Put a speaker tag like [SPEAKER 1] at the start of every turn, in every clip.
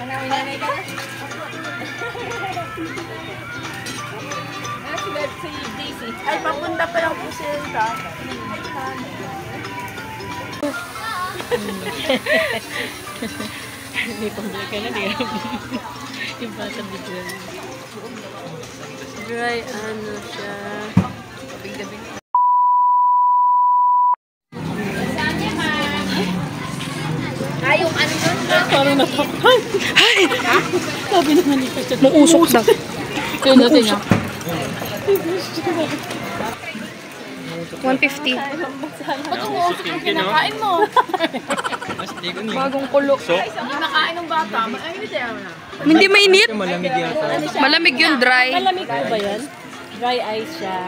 [SPEAKER 1] Nanay ka na? Si Daisy.
[SPEAKER 2] Ay, papunta pa lang po sila sa
[SPEAKER 1] Hindi pambalik ka na niya. Yung bata bigla.
[SPEAKER 2] dry, ano siya.
[SPEAKER 1] Gabing-gabing. Yung ano yun?
[SPEAKER 2] Parang natakpan. Ay!
[SPEAKER 1] Sabi naman ni Pachat.
[SPEAKER 2] Mausok na.
[SPEAKER 1] Yun natin niya.
[SPEAKER 2] 150.
[SPEAKER 1] Ba't umuusok yung kinakain mo?
[SPEAKER 2] Bagong kulo.
[SPEAKER 1] Hindi nakain ng bata. Ay, hindi tayo na.
[SPEAKER 2] Hindi mainit?
[SPEAKER 3] Malamig yata.
[SPEAKER 2] Malamig yung dry.
[SPEAKER 1] Malamig po ba yan? Dry ice siya.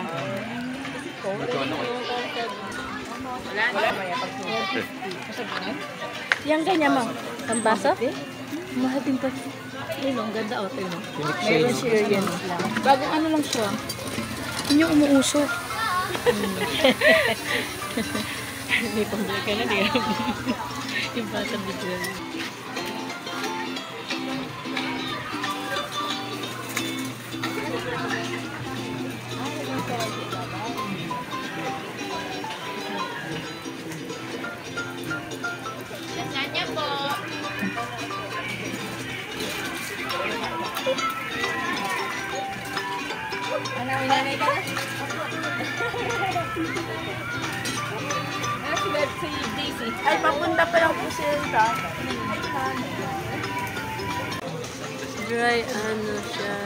[SPEAKER 2] Yang ganyan mo.
[SPEAKER 1] Ang baso?
[SPEAKER 2] Mahal din pa.
[SPEAKER 1] Ayun, ang ganda o. Ito yun.
[SPEAKER 2] Meron siya yan.
[SPEAKER 1] Bagong ano lang siya.
[SPEAKER 2] Yun yung umuusok.
[SPEAKER 1] Hindi pambalik ka na niya. Yung bata bigla. Lasagna po. Nanay ka na? Si Daisy.
[SPEAKER 2] Ay, papunta pa lang po sila sa dry, ano siya.